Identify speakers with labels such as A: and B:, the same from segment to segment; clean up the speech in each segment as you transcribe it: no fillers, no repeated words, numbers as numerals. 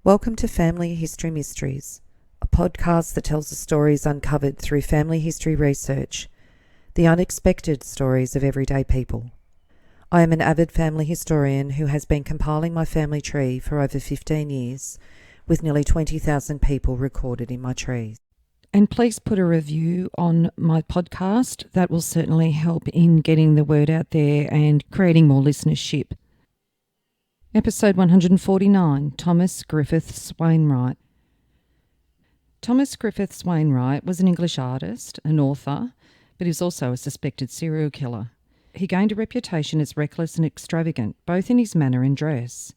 A: Welcome to Family History Mysteries, a podcast that tells the stories uncovered through family history research, the unexpected stories of everyday people. I am an avid family historian who has been compiling my family tree for over 15 years, with nearly 20,000 people recorded in my tree. And please put a review on my podcast. That will certainly help in getting the word out there and creating more listenership. Episode 149, Thomas Griffiths Wainewright. Thomas Griffiths Wainewright was an English artist, an author, but he was also a suspected serial killer. He gained a reputation as reckless and extravagant, both in his manner and dress.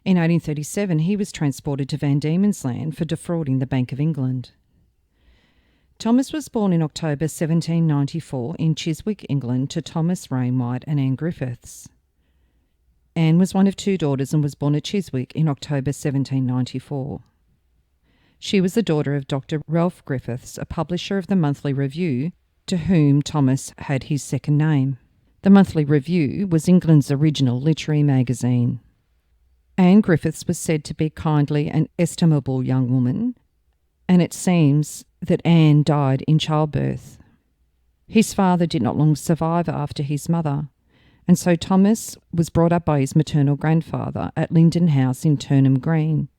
A: In 1837, he was transported to Van Diemen's Land for defrauding the Bank of England. Thomas was born in October 1794 in Chiswick, England, to Thomas Wainewright and Anne Griffiths. Anne was one of two daughters and was born at Chiswick in October 1794. She was the daughter of Dr. Ralph Griffiths, a publisher of the Monthly Review, to whom Thomas had his second name. The Monthly Review was England's original literary magazine. Anne Griffiths was said to be a kindly and estimable young woman, and it seems that Anne died in childbirth. His father did not long survive after his mother, and so Thomas was brought up by his maternal grandfather at Linden House in Turnham Green.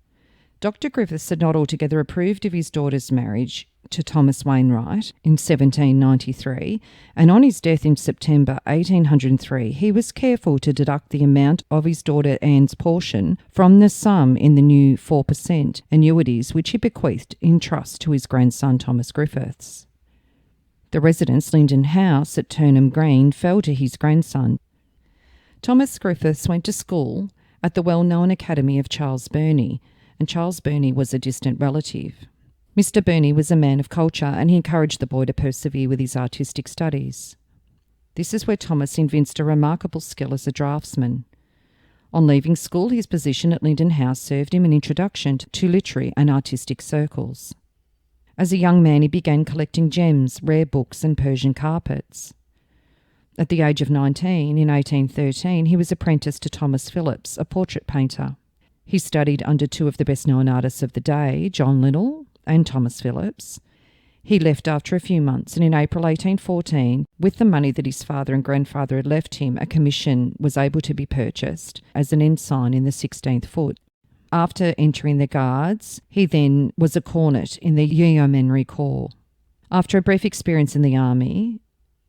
A: Dr. Griffiths had not altogether approved of his daughter's marriage to Thomas Wainewright in 1793, and on his death in September 1803, he was careful to deduct the amount of his daughter Anne's portion from the sum in the new 4% annuities which he bequeathed in trust to his grandson Thomas Griffiths. The residence, Linden House at Turnham Green, fell to his grandson. Thomas Griffiths went to school at the well-known academy of Charles Burney, and Charles Burney was a distant relative. Mr. Burney was a man of culture, and he encouraged the boy to persevere with his artistic studies. This is where Thomas evinced a remarkable skill as a draftsman. On leaving school, his position at Linden House served him an introduction to literary and artistic circles. As a young man, he began collecting gems, rare books, and Persian carpets. At the age of 19, in 1813, he was apprenticed to Thomas Phillips, a portrait painter. He studied under two of the best-known artists of the day, John Linnell and Thomas Phillips. He left after a few months, and in April 1814, with the money that his father and grandfather had left him, a commission was able to be purchased as an ensign in the 16th Foot. After entering the Guards, he then was a cornet in the Yeomanry Corps. After a brief experience in the army,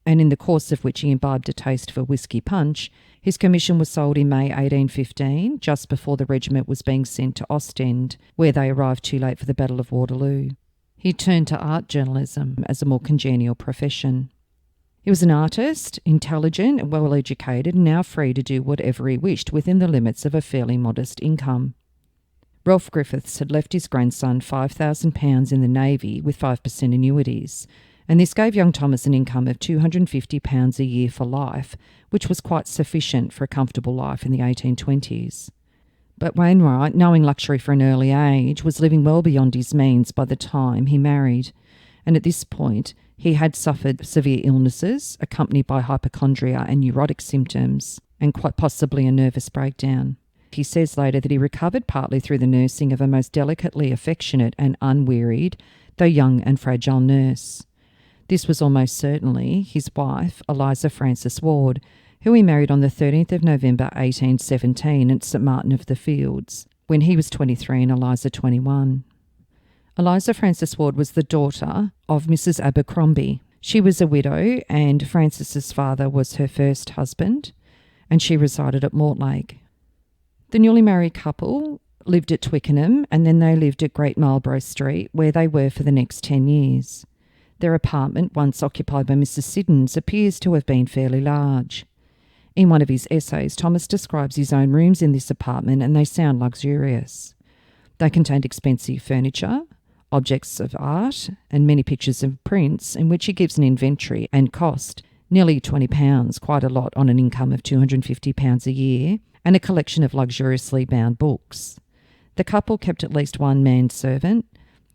A: and in the course of which he imbibed a taste for whiskey punch, his commission was sold in May 1815, just before the regiment was being sent to Ostend, where they arrived too late for the Battle of Waterloo. He turned to art journalism as a more congenial profession. He was an artist, intelligent and well-educated, and now free to do whatever he wished within the limits of a fairly modest income. Ralph Griffiths had left his grandson £5,000 in the Navy with 5% annuities, and this gave young Thomas an income of £250 a year for life, which was quite sufficient for a comfortable life in the 1820s. But Wainewright, knowing luxury for an early age, was living well beyond his means by the time he married, and at this point he had suffered severe illnesses accompanied by hypochondria and neurotic symptoms, and quite possibly a nervous breakdown. He says later that he recovered partly through the nursing of a most delicately affectionate and unwearied, though young and fragile nurse. This was almost certainly his wife, Eliza Frances Ward, who he married on the 13th of November 1817 at St Martin of the Fields, when he was 23 and Eliza 21. Eliza Frances Ward was the daughter of Mrs Abercrombie. She was a widow, and Frances's father was her first husband, and she resided at Mortlake. The newly married couple lived at Twickenham, and then they lived at Great Marlborough Street, where they were for the next 10 years. Their apartment, once occupied by Mrs Siddons, appears to have been fairly large. In one of his essays, Thomas describes his own rooms in this apartment, and they sound luxurious. They contained expensive furniture, objects of art, and many pictures and prints, in which he gives an inventory and cost, nearly £20, quite a lot on an income of £250 a year, and a collection of luxuriously bound books. The couple kept at least one manservant.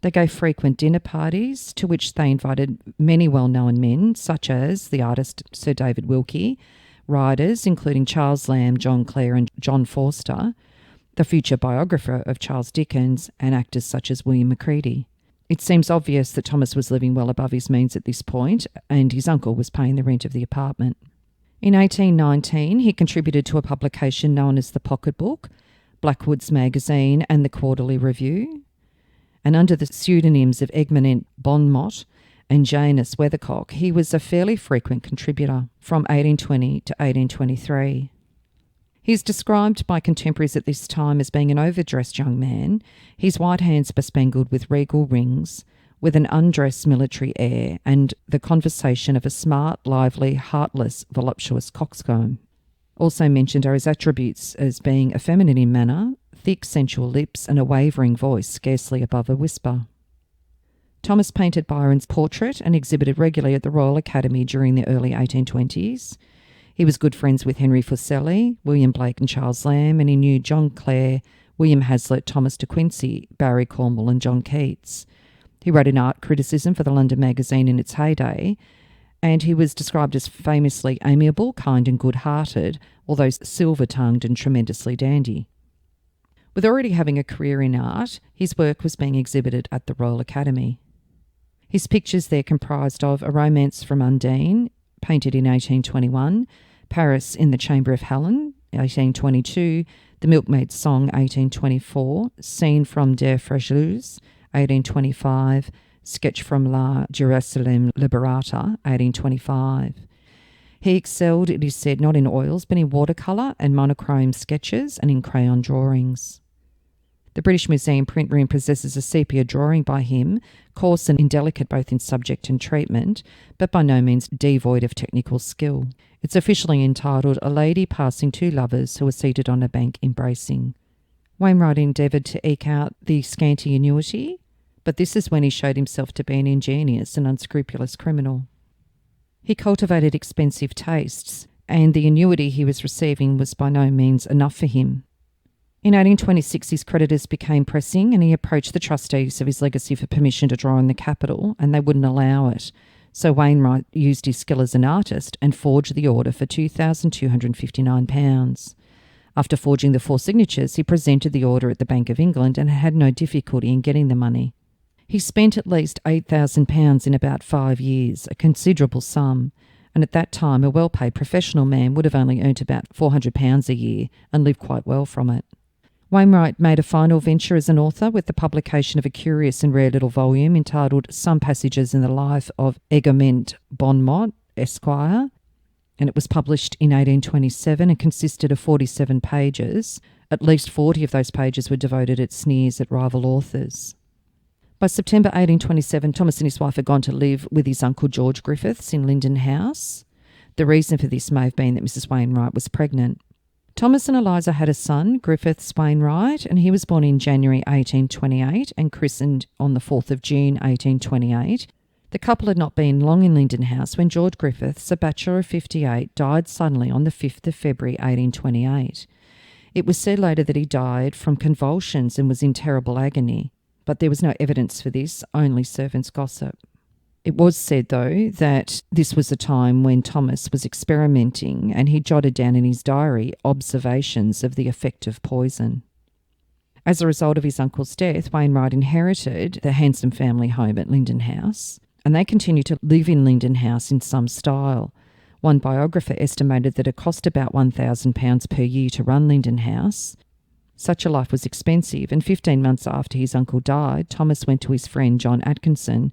A: They gave frequent dinner parties to which they invited many well-known men, such as the artist Sir David Wilkie, writers including Charles Lamb, John Clare and John Forster, the future biographer of Charles Dickens, and actors such as William Macready. It seems obvious that Thomas was living well above his means at this point, and his uncle was paying the rent of the apartment. In 1819, he contributed to a publication known as the Pocket Book, Blackwood's Magazine and the Quarterly Review, and under the pseudonyms of Egmont Bonmot and Janus Weathercock, he was a fairly frequent contributor from 1820 to 1823. He's described by contemporaries at this time as being an overdressed young man, his white hands bespangled with regal rings, with an undressed military air and the conversation of a smart, lively, heartless, voluptuous coxcomb. Also mentioned are his attributes as being effeminate in manner, thick, sensual lips, and a wavering voice scarcely above a whisper. Thomas painted Byron's portrait and exhibited regularly at the Royal Academy during the early 1820s. He was good friends with Henry Fuseli, William Blake and Charles Lamb, and he knew John Clare, William Hazlitt, Thomas de Quincey, Barry Cornwall and John Keats. He wrote an art criticism for the London Magazine in its heyday, and he was described as famously amiable, kind and good-hearted, although silver-tongued and tremendously dandy. With already having a career in art, his work was being exhibited at the Royal Academy. His pictures there comprised of A Romance from Undine, painted in 1821, Paris in the Chamber of Helen, 1822, The Milkmaid's Song, 1824, Scene from Der Fragleuse, 1825, Sketch from La Jerusalem Liberata, 1825. He excelled, it is said, not in oils, but in watercolour and monochrome sketches and in crayon drawings. The British Museum print room possesses a sepia drawing by him, coarse and indelicate both in subject and treatment, but by no means devoid of technical skill. It's officially entitled A Lady Passing Two Lovers Who Are Seated on a Bank Embracing. Wainwright endeavoured to eke out the scanty annuity, but this is when he showed himself to be an ingenious and unscrupulous criminal. He cultivated expensive tastes, and the annuity he was receiving was by no means enough for him. In 1826, his creditors became pressing and he approached the trustees of his legacy for permission to draw on the capital, and they wouldn't allow it. So Wainwright used his skill as an artist and forged the order for £2,259. After forging the 4 signatures, he presented the order at the Bank of England and had no difficulty in getting the money. He spent at least £8,000 in about 5 years, a considerable sum, and at that time a well-paid professional man would have only earned about £400 a year and lived quite well from it. Wainwright made a final venture as an author with the publication of a curious and rare little volume entitled Some Passages in the Life of Egmont Bonmot, Esquire, and it was published in 1827 and consisted of 47 pages. At least 40 of those pages were devoted at sneers at rival authors. By September 1827, Thomas and his wife had gone to live with his uncle George Griffiths in Linden House. The reason for this may have been that Mrs. Wainwright was pregnant. Thomas and Eliza had a son, Griffiths Wainewright, and he was born in January 1828 and christened on the 4th of June 1828. The couple had not been long in Linden House when George Griffiths, a bachelor of 58, died suddenly on the 5th of February 1828. It was said later that he died from convulsions and was in terrible agony, but there was no evidence for this, only servants' gossip. It was said, though, that this was a time when Thomas was experimenting and he jotted down in his diary observations of the effect of poison. As a result of his uncle's death, Wainwright inherited the handsome family home at Linden House, and they continued to live in Linden House in some style. One biographer estimated that it cost about £1,000 per year to run Linden House. Such a life was expensive, and 15 months after his uncle died, Thomas went to his friend John Atkinson.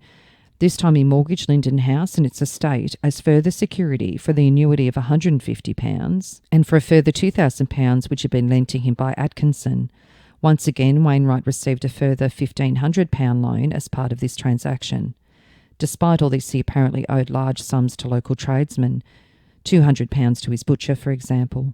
A: This time he mortgaged Linden House and its estate as further security for the annuity of £150 and for a further £2,000 which had been lent to him by Atkinson. Once again, Wainwright received a further £1,500 loan as part of this transaction. Despite all this, he apparently owed large sums to local tradesmen, £200 to his butcher, for example.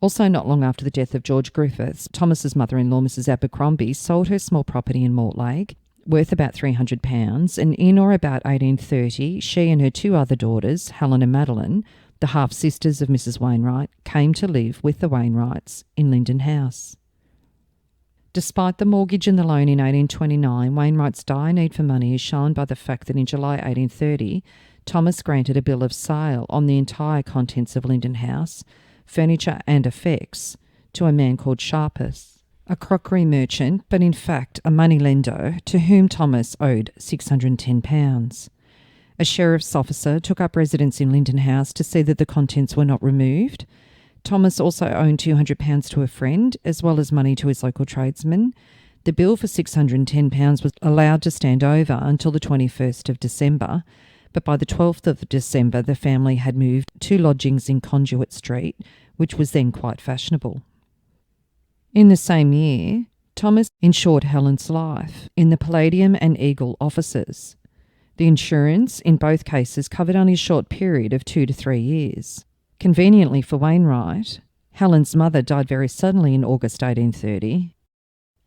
A: Also, not long after the death of George Griffiths, Thomas's mother-in-law, Mrs. Abercrombie, sold her small property in Mortlake, worth about £300, and in or about 1830, she and her 2 other daughters, Helen and Madeline, the half-sisters of Mrs. Wainwright, came to live with the Wainwrights in Linden House. Despite the mortgage and the loan in 1829, Wainwright's dire need for money is shown by the fact that in July 1830, Thomas granted a bill of sale on the entire contents of Linden House, furniture and effects, to a man called Sharpus, a crockery merchant, but in fact a moneylender to whom Thomas owed £610. A sheriff's officer took up residence in Linden House to see that the contents were not removed. Thomas also owned £200 to a friend, as well as money to his local tradesman. The bill for £610 was allowed to stand over until the 21st of December, but by the 12th of December the family had moved to lodgings in Conduit Street, which was then quite fashionable. In the same year, Thomas insured Helen's life in the Palladium and Eagle offices. The insurance in both cases covered only a short period of 2 to 3 years. Conveniently for Wainwright, Helen's mother died very suddenly in August 1830.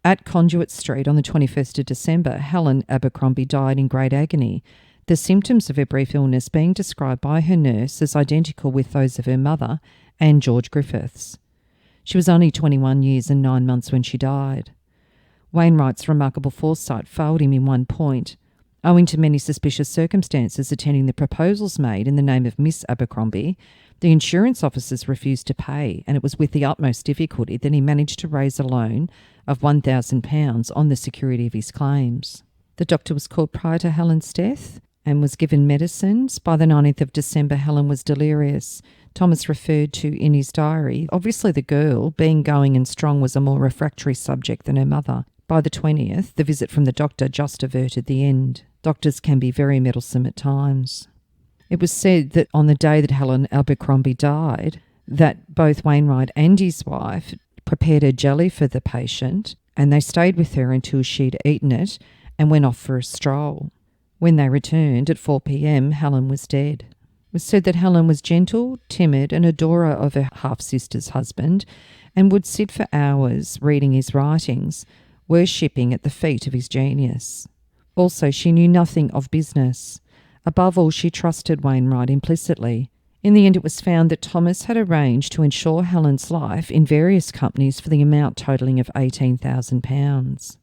A: At Conduit Street on the 21st of December, Helen Abercrombie died in great agony, the symptoms of her brief illness being described by her nurse as identical with those of her mother and George Griffiths. She was only 21 years and 9 months when she died. Wainwright's remarkable foresight failed him in one point. Owing to many suspicious circumstances attending the proposals made in the name of Miss Abercrombie, the insurance officers refused to pay, and it was with the utmost difficulty that he managed to raise a loan of £1,000 on the security of his claims. The doctor was called prior to Helen's death and was given medicines. By the 19th of December, Helen was delirious. Thomas referred to in his diary, obviously the girl, being going and strong, was a more refractory subject than her mother. By the 20th, the visit from the doctor just averted the end. Doctors can be very meddlesome at times. It was said that on the day that Helen Abercrombie died, that both Wainwright and his wife prepared a jelly for the patient, and they stayed with her until she'd eaten it and went off for a stroll. When they returned at 4 p.m, Helen was dead. It was said that Helen was gentle, timid, and adorer of her half-sister's husband, and would sit for hours reading his writings, worshipping at the feet of his genius. Also, she knew nothing of business. Above all, she trusted Wainwright implicitly. In the end, it was found that Thomas had arranged to insure Helen's life in various companies for the amount totalling of £18,000.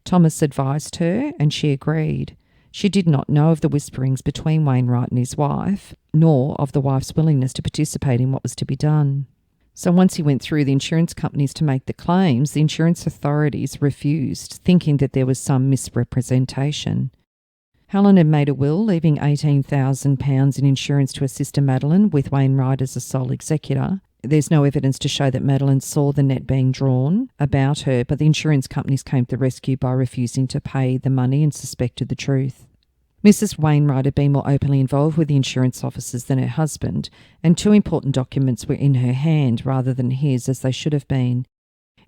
A: Thomas advised her, and she agreed. She did not know of the whisperings between Wainwright and his wife, nor of the wife's willingness to participate in what was to be done. So once he went through the insurance companies to make the claims, the insurance authorities refused, thinking that there was some misrepresentation. Helen had made a will, leaving £18,000 in insurance to her sister Madeline, with Wainwright as a sole executor. There's no evidence to show that Madeline saw the net being drawn about her, but the insurance companies came to the rescue by refusing to pay the money and suspected the truth. Mrs. Wainwright had been more openly involved with the insurance officers than her husband, and 2 important documents were in her hand rather than his, as they should have been.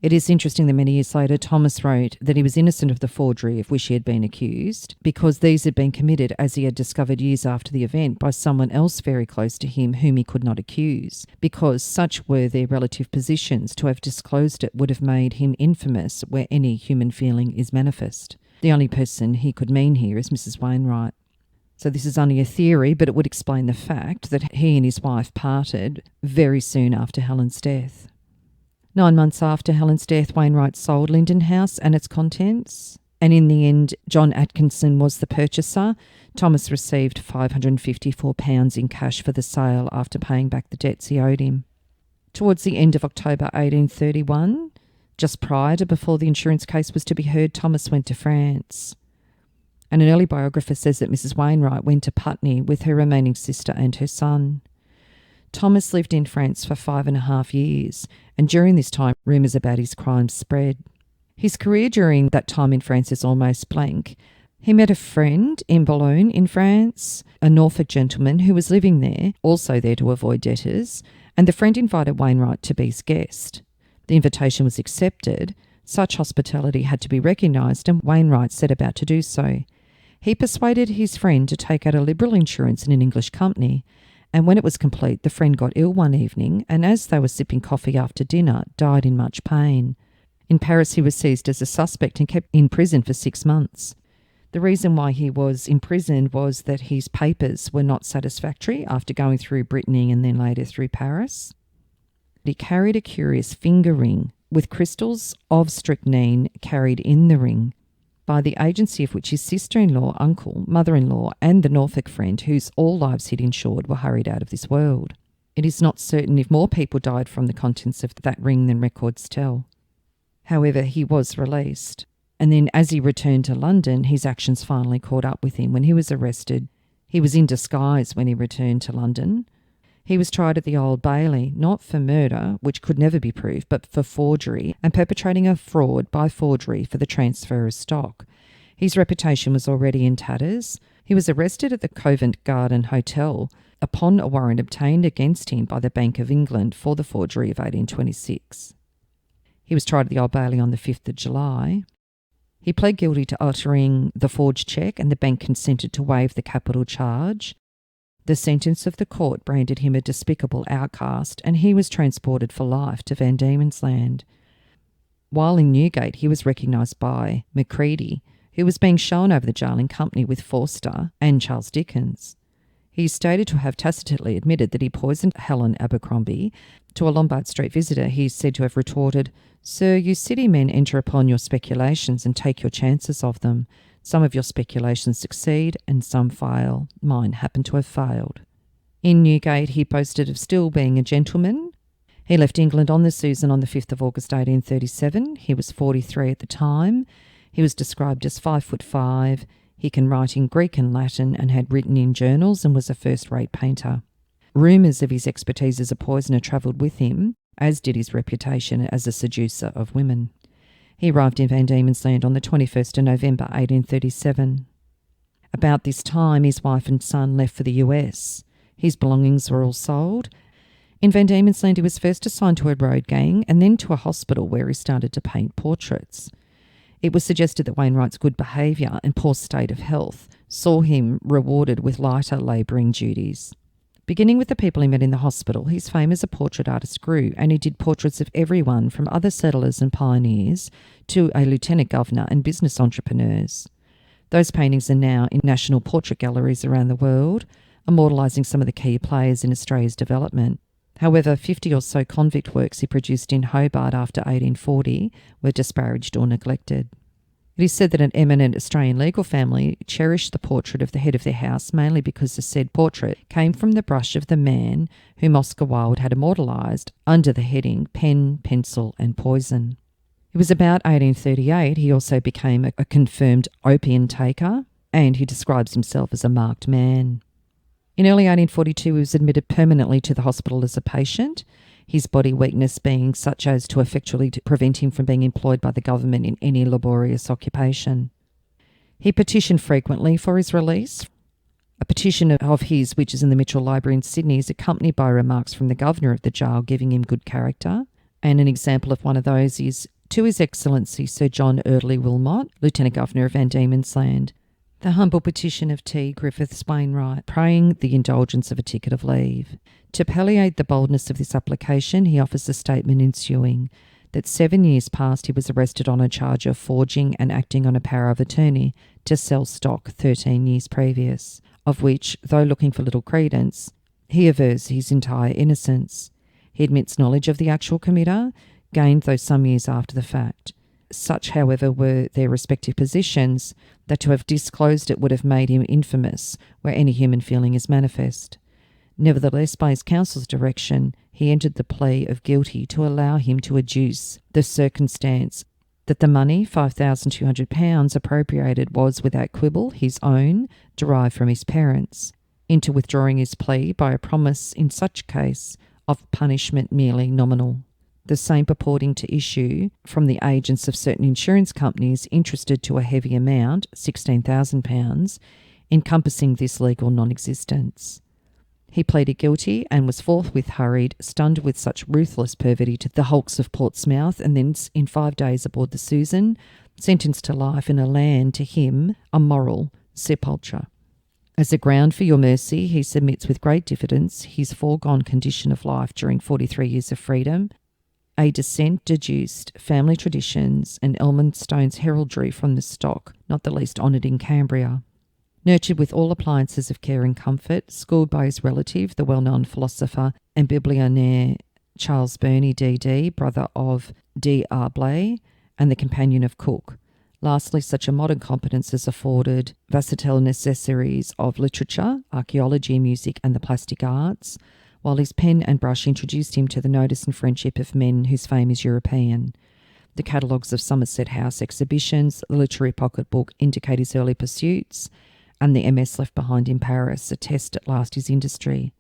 A: It is interesting that many years later Thomas wrote that he was innocent of the forgery of which he had been accused, because these had been committed, as he had discovered years after the event, by someone else very close to him whom he could not accuse, because such were their relative positions. To have disclosed it would have made him infamous where any human feeling is manifest. The only person he could mean here is Mrs. Wainwright. So this is only a theory, but it would explain the fact that he and his wife parted very soon after Helen's death. 9 months after Helen's death, Wainwright sold Linden House and its contents, and in the end, John Atkinson was the purchaser. Thomas received £554 in cash for the sale after paying back the debts he owed him. Towards the end of October 1831, just prior to before the insurance case was to be heard, Thomas went to France. And an early biographer says that Mrs. Wainwright went to Putney with her remaining sister and her son. Thomas lived in France for 5.5 years, and during this time, rumours about his crimes spread. His career during that time in France is almost blank. He met a friend in Boulogne in France, a Norfolk gentleman who was living there, also there to avoid debtors, and the friend invited Wainwright to be his guest. The invitation was accepted. Such hospitality had to be recognised, and Wainwright set about to do so. He persuaded his friend to take out a liberal insurance in an English company, and when it was complete, the friend got ill one evening, and as they were sipping coffee after dinner, died in much pain. In Paris, he was seized as a suspect and kept in prison for 6 months. The reason why he was imprisoned was that his papers were not satisfactory after going through Brittany and then later through Paris. He carried a curious finger ring with crystals of strychnine carried in the ring by the agency of which his sister-in-law, uncle, mother-in-law and the Norfolk friend, whose all lives he'd insured, were hurried out of this world. It is not certain if more people died from the contents of that ring than records tell. However, he was released, and then as he returned to London, his actions finally caught up with him. When he was arrested, he was in disguise when he returned to London. He was tried at the Old Bailey, not for murder, which could never be proved, but for forgery and perpetrating a fraud by forgery for the transfer of stock. His reputation was already in tatters. He was arrested at the Covent Garden Hotel upon a warrant obtained against him by the Bank of England for the forgery of 1826. He was tried at the Old Bailey on the 5th of July. He pled guilty to uttering the forged cheque, and the bank consented to waive the capital charge. The sentence of the court branded him a despicable outcast, and he was transported for life to Van Diemen's Land. While in Newgate, he was recognised by Macready, who was being shown over the jail in company with Forster and Charles Dickens. He is stated to have tacitly admitted that he poisoned Helen Abercrombie. To a Lombard Street visitor, he is said to have retorted, "Sir, you city men enter upon your speculations and take your chances of them. Some of your speculations succeed and some fail. Mine happen to have failed." In Newgate, he boasted of still being a gentleman. He left England on the Susan on the 5th of August 1837. He was 43 at the time. He was described as 5'5". He can write in Greek and Latin and had written in journals and was a first-rate painter. Rumours of his expertise as a poisoner travelled with him, as did his reputation as a seducer of women. He arrived in Van Diemen's Land on the 21st of November 1837. About this time, his wife and son left for the US. His belongings were all sold. In Van Diemen's Land, he was first assigned to a road gang and then to a hospital where he started to paint portraits. It was suggested that Wainwright's good behaviour and poor state of health saw him rewarded with lighter labouring duties. Beginning with the people he met in the hospital, his fame as a portrait artist grew, and he did portraits of everyone from other settlers and pioneers to a lieutenant governor and business entrepreneurs. Those paintings are now in national portrait galleries around the world, immortalising some of the key players in Australia's development. However, 50 or so convict works he produced in Hobart after 1840 were disparaged or neglected. It is said that an eminent Australian legal family cherished the portrait of the head of their house mainly because the said portrait came from the brush of the man whom Oscar Wilde had immortalised under the heading Pen, Pencil and Poison. It was about 1838 he also became a confirmed opium taker, and he describes himself as a marked man. In early 1842, he was admitted permanently to the hospital as a patient, his body weakness being such as to effectually prevent him from being employed by the government in any laborious occupation. He petitioned frequently for his release. A petition of his, which is in the Mitchell Library in Sydney, is accompanied by remarks from the governor of the jail giving him good character. And an example of one of those is, "To His Excellency Sir John Eardley Wilmot, Lieutenant Governor of Van Diemen's Land, the humble petition of T. Griffiths Wainewright, praying the indulgence of a ticket of leave. To palliate the boldness of this application, he offers the statement ensuing that 7 years past he was arrested on a charge of forging and acting on a power of attorney to sell stock 13 years previous, of which, though looking for little credence, he avers his entire innocence. He admits knowledge of the actual committer, gained though some years after the fact. Such, however, were their respective positions that to have disclosed it would have made him infamous where any human feeling is manifest. Nevertheless, by his counsel's direction, he entered the plea of guilty to allow him to adduce the circumstance that the money, £5,200, appropriated was, without quibble, his own, derived from his parents, into withdrawing his plea by a promise, in such case, of punishment merely nominal. The same purporting to issue from the agents of certain insurance companies interested to a heavy amount, £16,000, encompassing this legal non-existence. He pleaded guilty and was forthwith hurried, stunned with such ruthless perfidy, to the hulks of Portsmouth, and thence in 5 days aboard the Susan, sentenced to life in a land, to him, a moral sepulture. As a ground for your mercy, he submits with great diffidence his foregone condition of life during 43 years of freedom, a descent deduced, family traditions, and Elmonstone's heraldry from the stock, not the least honoured in Cambria. Nurtured with all appliances of care and comfort, schooled by his relative, the well-known philosopher and biblionaire Charles Burney, D.D., brother of D. Arblay, and the companion of Cook. Lastly, such a modern competence is afforded versatile necessaries of literature, archaeology, music, and the plastic arts, while his pen and brush introduced him to the notice and friendship of men whose fame is European. The catalogues of Somerset House exhibitions, the literary pocketbook indicate his early pursuits, and the MS left behind in Paris attest at last his industry.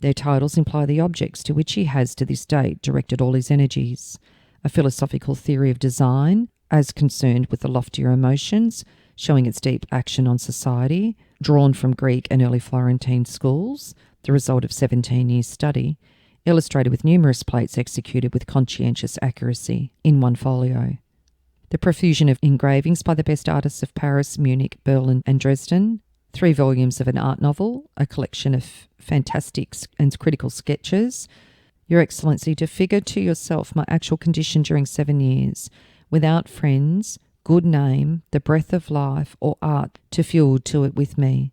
A: Their titles imply the objects to which he has to this date directed all his energies: a philosophical theory of design, as concerned with the loftier emotions, showing its deep action on society, drawn from Greek and early Florentine schools, the result of 17 years' study, illustrated with numerous plates executed with conscientious accuracy in one folio. The profusion of engravings by the best artists of Paris, Munich, Berlin and Dresden, 3 volumes of an art novel, a collection of fantastic and critical sketches. Your Excellency, to figure to yourself my actual condition during 7 years, without friends, good name, the breath of life, or art to fuel to it with me,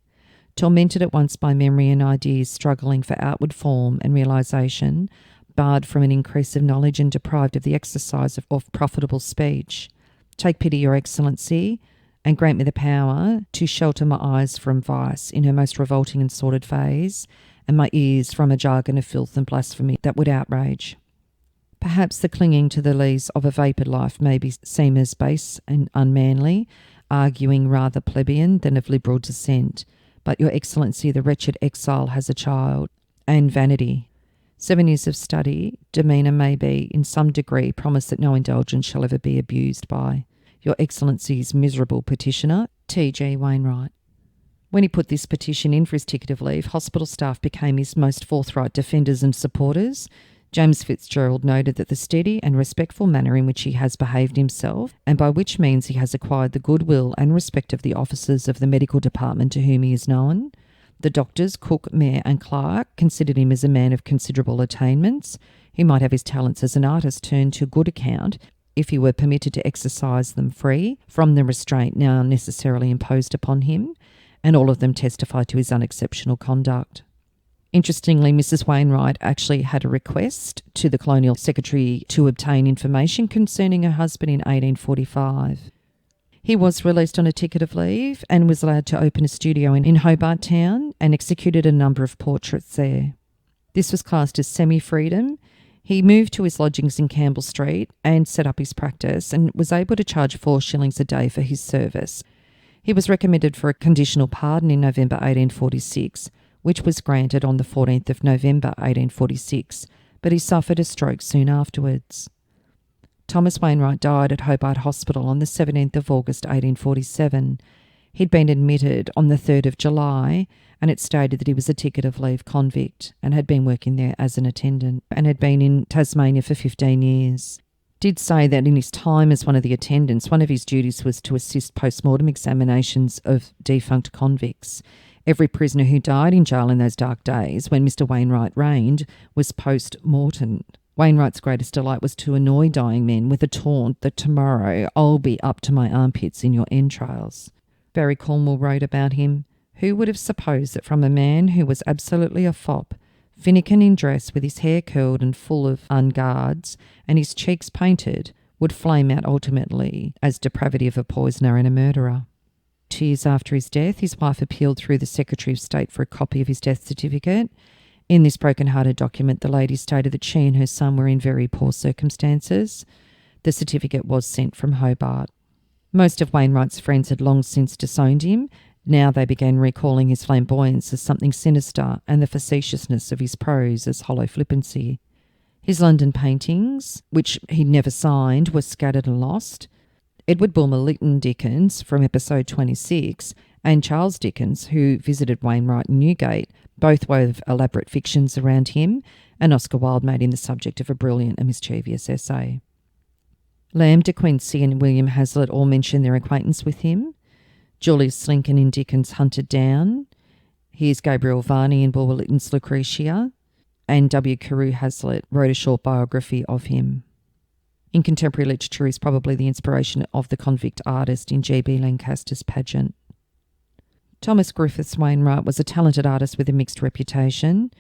A: tormented at once by memory and ideas struggling for outward form and realisation, barred from an increase of knowledge and deprived of the exercise of profitable speech. Take pity, Your Excellency, and grant me the power to shelter my eyes from vice in her most revolting and sordid phase, and my ears from a jargon of filth and blasphemy that would outrage. Perhaps the clinging to the lees of a vapid life may seem as base and unmanly, arguing rather plebeian than of liberal descent, but Your Excellency, the wretched exile has a child, and vanity. 7 years of study, demeanour may be, in some degree, promise that no indulgence shall ever be abused by Your Excellency's miserable petitioner, T.G. Wainewright. When he put this petition in for his ticket of leave, hospital staff became his most forthright defenders and supporters. James Fitzgerald noted that the steady and respectful manner in which he has behaved himself, and by which means he has acquired the goodwill and respect of the officers of the medical department to whom he is known. The doctors, Cook, Mayor and Clark considered him as a man of considerable attainments, who might have his talents as an artist turned to good account if he were permitted to exercise them free from the restraint now necessarily imposed upon him, and all of them testified to his unexceptional conduct. Interestingly, Mrs. Wainwright actually had a request to the Colonial Secretary to obtain information concerning her husband in 1845. He was released on a ticket of leave and was allowed to open a studio in Hobart Town and executed a number of portraits there. This was classed as semi-freedom. He moved to his lodgings in Campbell Street and set up his practice and was able to charge 4 shillings a day for his service. He was recommended for a conditional pardon in November 1846, which was granted on the 14th of November 1846, but he suffered a stroke soon afterwards. Thomas Wainwright died at Hobart Hospital on the 17th of August 1847. He'd been admitted on the 3rd of July, and it stated that he was a ticket of leave convict and had been working there as an attendant and had been in Tasmania for 15 years. Did say that in his time as one of the attendants, one of his duties was to assist post-mortem examinations of defunct convicts. Every prisoner who died in jail in those dark days when Mr. Wainwright reigned was post-mortem. Wainwright's greatest delight was to annoy dying men with a taunt that tomorrow I'll be up to my armpits in your entrails. Barry Cornwall wrote about him, "Who would have supposed that from a man who was absolutely a fop, finikin in dress with his hair curled and full of unguards and his cheeks painted, would flame out ultimately as depravity of a poisoner and a murderer?" 2 years after his death, his wife appealed through the Secretary of State for a copy of his death certificate. In this broken-hearted document, the lady stated that she and her son were in very poor circumstances. The certificate was sent from Hobart. Most of Wainwright's friends had long since disowned him. Now they began recalling his flamboyance as something sinister and the facetiousness of his prose as hollow flippancy. His London paintings, which he never signed, were scattered and lost. Edward Bulmer Lytton Dickens, from episode 26, and Charles Dickens, who visited Wainwright in Newgate, both wove elaborate fictions around him, and Oscar Wilde made him the subject of a brilliant and mischievous essay. Lamb de Quincey and William Hazlitt all mention their acquaintance with him. Julius Lincoln in Dickens' Hunted Down. Here's Gabriel Varney in Bulwer Lytton's Lucretia. And W. Carew Hazlitt wrote a short biography of him. In contemporary literature, he's probably the inspiration of the convict artist in G.B. Lancaster's Pageant. Thomas Griffiths Wainwright was a talented artist with a mixed reputation.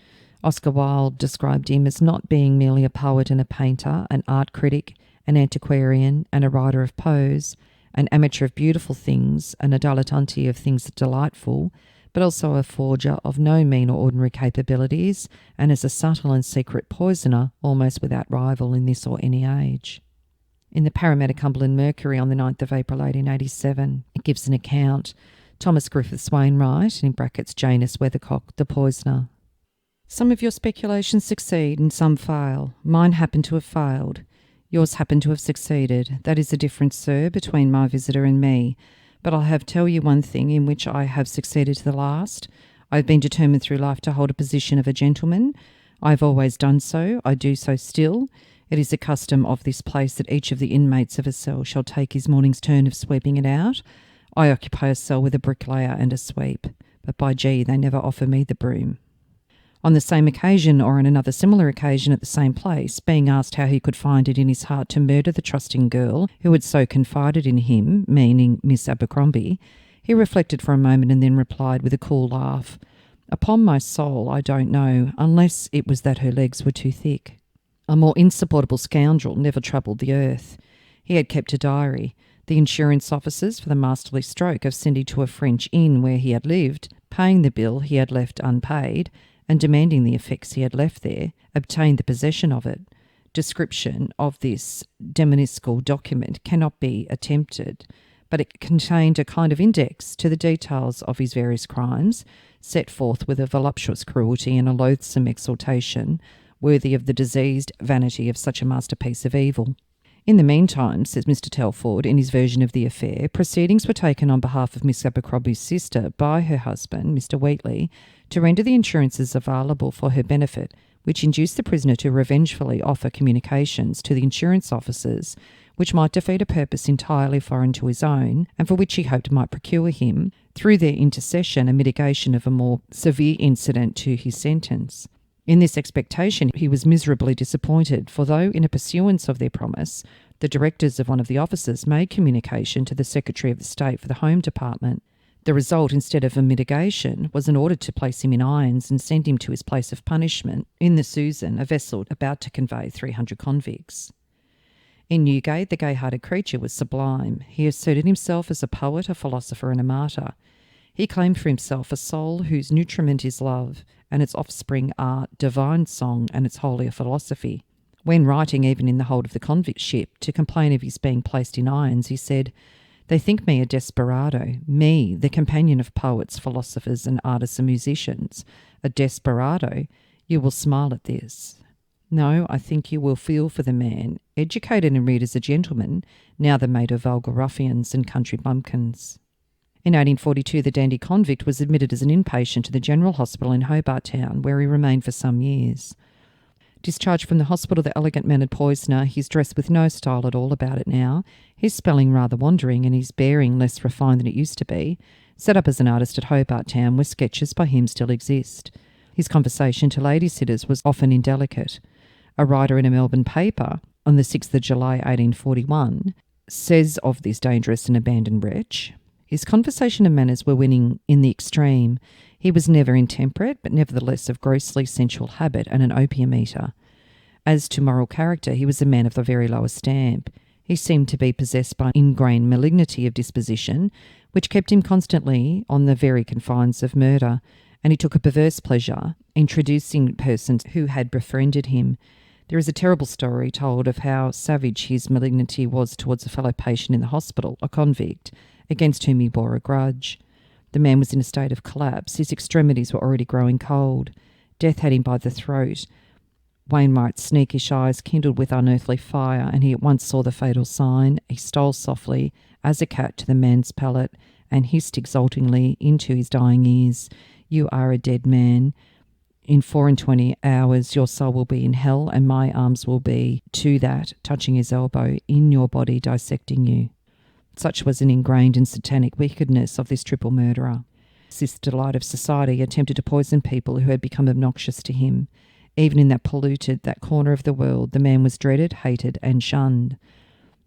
A: Oscar Wilde described him as not being merely a poet and a painter, an art critic, an antiquarian, and a writer of prose, an amateur of beautiful things, and a dilettante of things delightful, but also a forger of no mean or ordinary capabilities, and as a subtle and secret poisoner, almost without rival in this or any age. In the Parramatta Cumberland Mercury on the 9th of April 1887, it gives an account, Thomas Griffiths Wainewright, in brackets Janus Weathercock, the poisoner. Some of your speculations succeed and some fail. Mine happen to have failed. Yours happen to have succeeded. That is the difference, sir, between my visitor and me. But I'll have tell you one thing in which I have succeeded to the last. I have been determined through life to hold a position of a gentleman. I have always done so. I do so still. It is the custom of this place that each of the inmates of a cell shall take his morning's turn of sweeping it out. I occupy a cell with a bricklayer and a sweep, but by gee, they never offer me the broom. On the same occasion, or on another similar occasion at the same place, being asked how he could find it in his heart to murder the trusting girl who had so confided in him, meaning Miss Abercrombie, he reflected for a moment and then replied with a cool laugh, "Upon my soul, I don't know, unless it was that her legs were too thick." A more insupportable scoundrel never troubled the earth. He had kept a diary. The insurance officers, for the masterly stroke of sending to a French inn where he had lived, paying the bill he had left unpaid, and demanding the effects he had left there, obtained the possession of it. Description of this demoniscal document cannot be attempted, but it contained a kind of index to the details of his various crimes, set forth with a voluptuous cruelty and a loathsome exaltation, worthy of the diseased vanity of such a masterpiece of evil. In the meantime, says Mr. Telford in his version of the affair, proceedings were taken on behalf of Miss Abercrombie's sister by her husband, Mr. Wheatley, to render the insurances available for her benefit, which induced the prisoner to revengefully offer communications to the insurance officers, which might defeat a purpose entirely foreign to his own, and for which he hoped might procure him, through their intercession, a mitigation of a more severe incident to his sentence. In this expectation he was miserably disappointed, for though, in a pursuance of their promise, the directors of one of the offices made communication to the Secretary of the State for the Home Department, the result, instead of a mitigation, was an order to place him in irons and send him to his place of punishment in the Susan, a vessel about to convey 300 convicts. In Newgate, the gay-hearted creature was sublime. He asserted himself as a poet, a philosopher, and a martyr. He claimed for himself a soul whose nutriment is love, and its offspring are divine song and its holier philosophy. When writing, even in the hold of the convict ship, to complain of his being placed in irons, he said, "They think me a desperado, me, the companion of poets, philosophers, and artists and musicians. A desperado? You will smile at this. No, I think you will feel for the man, educated and reared as a gentleman, now the mate of vulgar ruffians and country bumpkins." In 1842, the dandy convict was admitted as an inpatient to the General Hospital in Hobart Town, where he remained for some years. Discharged from the hospital, the elegant-mannered poisoner, his dress with no style at all about it now, his spelling rather wandering and his bearing less refined than it used to be, set up as an artist at Hobart Town, where sketches by him still exist. His conversation to lady-sitters was often indelicate. A writer in a Melbourne paper, on the 6th of July 1841, says of this dangerous and abandoned wretch, "His conversation and manners were winning in the extreme. He was never intemperate, but nevertheless of grossly sensual habit and an opium eater. As to moral character, he was a man of the very lowest stamp. He seemed to be possessed by ingrained malignity of disposition, which kept him constantly on the very confines of murder, and he took a perverse pleasure in introducing persons who had befriended him. There is a terrible story told of how savage his malignity was towards a fellow patient in the hospital, a convict, against whom he bore a grudge. The man was in a state of collapse. His extremities were already growing cold. Death had him by the throat. Wainwright's sneakish eyes kindled with unearthly fire, and he at once saw the fatal sign. He stole softly, as a cat, to the man's pallet, and hissed exultingly into his dying ears, "You are a dead man. In 24 hours your soul will be in hell, and my arms will be to that," touching his elbow, "in your body, dissecting you." Such was an ingrained and satanic wickedness of this triple murderer. This delight of society attempted to poison people who had become obnoxious to him. Even in that polluted, that corner of the world, the man was dreaded, hated, and shunned.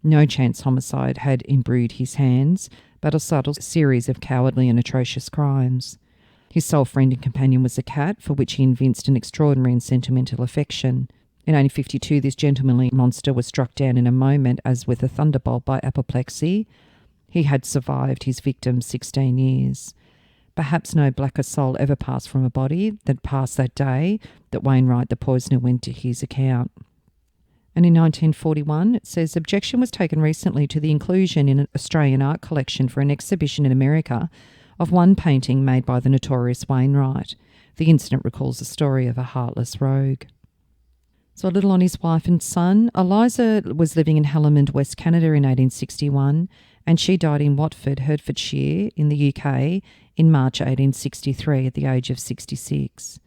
A: No chance homicide had imbrued his hands, but a subtle series of cowardly and atrocious crimes. His sole friend and companion was a cat, for which he evinced an extraordinary and sentimental affection. In 1852, this gentlemanly monster was struck down in a moment as with a thunderbolt by apoplexy. He had survived his victim 16 years. Perhaps no blacker soul ever passed from a body than passed that day that Wainwright the poisoner went to his account. And in 1941, it says, objection was taken recently to the inclusion in an Australian art collection for an exhibition in America of one painting made by the notorious Wainwright. The incident recalls the story of a heartless rogue. So a little on his wife and son. Eliza was living in Hellemond, West Canada in 1861, and she died in Watford, Hertfordshire, in the UK in March 1863 at the age of 66.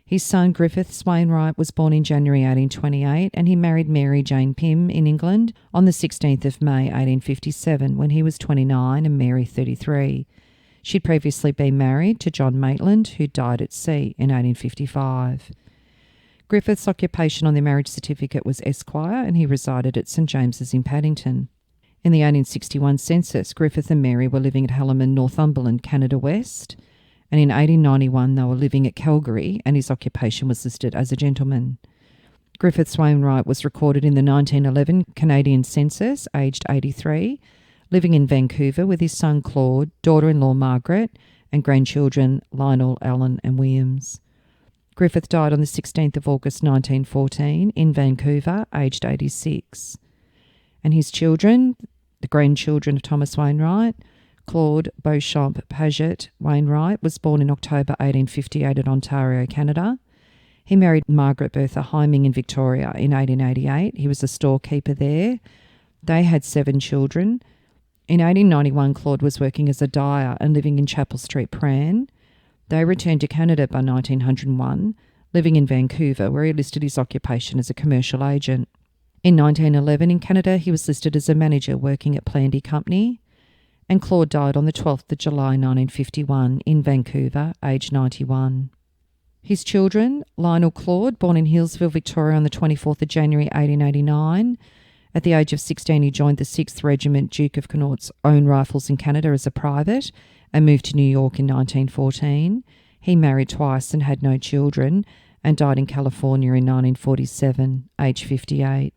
A: His son Griffiths Wainewright was born in January 1828, and he married Mary Jane Pym in England on the 16th of May 1857 when he was 29 and Mary 33. She'd previously been married to John Maitland, who died at sea in 1855. Griffith's occupation on their marriage certificate was Esquire, and he resided at St James's in Paddington. In the 1861 census, Griffith and Mary were living at Hellemond, Northumberland, Canada West, and in 1891 they were living at Calgary, and his occupation was listed as a gentleman. Griffiths Wainwright was recorded in the 1911 Canadian census, aged 83, living in Vancouver with his son Claude, daughter-in-law Margaret, and grandchildren Lionel, Alan and Williams. Griffith died on the 16th of August 1914 in Vancouver, aged 86. And his children, the grandchildren of Thomas Wainwright, Claude Beauchamp Paget Wainwright was born in October 1858 at Ontario, Canada. He married Margaret Bertha Hyming in Victoria in 1888. He was a storekeeper there. They had 7 children. In 1891, Claude was working as a dyer and living in Chapel Street, Prahran. They returned to Canada by 1901, living in Vancouver, where he listed his occupation as a commercial agent. In 1911, in Canada, he was listed as a manager working at Plandy Company, and Claude died on the 12th of July 1951 in Vancouver, aged 91. His children, Lionel Claude, born in Healesville, Victoria on the 24th of January 1889. At the age of 16, he joined the 6th Regiment Duke of Connaught's Own Rifles in Canada as a private and moved to New York in 1914. He married twice and had no children and died in California in 1947, aged 58.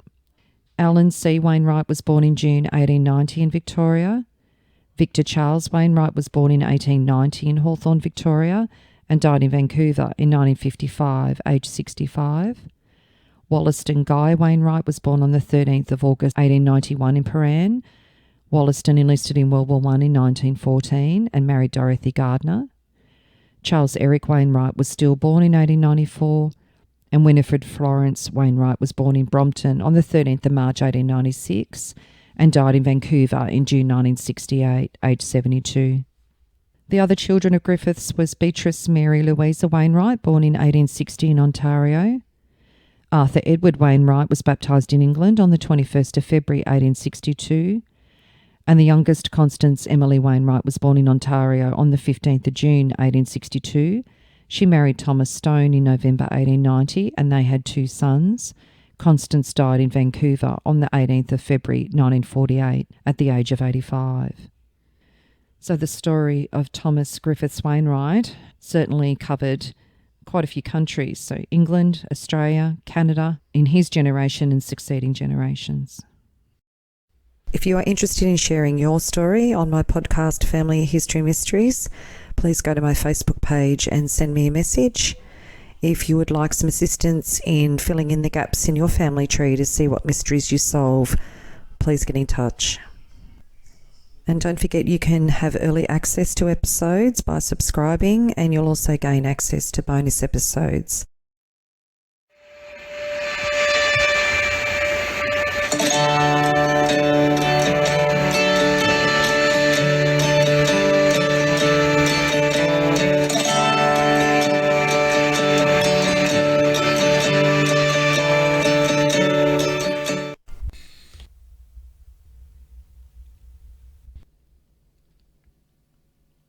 A: Alan C. Wainwright was born in June 1890 in Victoria. Victor Charles Wainwright was born in 1890 in Hawthorne, Victoria, and died in Vancouver in 1955, aged 65. Wollaston Guy Wainwright was born on the 13th of August 1891 in Prahran. Wollaston enlisted in World War I in 1914 and married Dorothy Gardner. Charles Eric Wainwright was stillborn in 1894, and Winifred Florence Wainwright was born in Brompton on the 13th of March 1896 and died in Vancouver in June 1968, aged 72. The other children of Griffiths was Beatrice Mary Louisa Wainwright, born in 1860 in Ontario. Arthur Edward Wainwright was baptised in England on the 21st of February 1862, and the youngest, Constance Emily Wainwright, was born in Ontario on the 15th of June 1862. She married Thomas Stone in November 1890, and they had 2 sons. Constance died in Vancouver on the 18th of February 1948 at the age of 85. So the story of Thomas Griffiths Wainwright certainly covered quite a few countries, so England, Australia, Canada, in his generation and succeeding generations. If you are interested in sharing your story on my podcast, Family History Mysteries, please go to my Facebook page and send me a message. If you would like some assistance in filling in the gaps in your family tree to see what mysteries you solve, please get in touch. And don't forget, you can have early access to episodes by subscribing, and you'll also gain access to bonus episodes.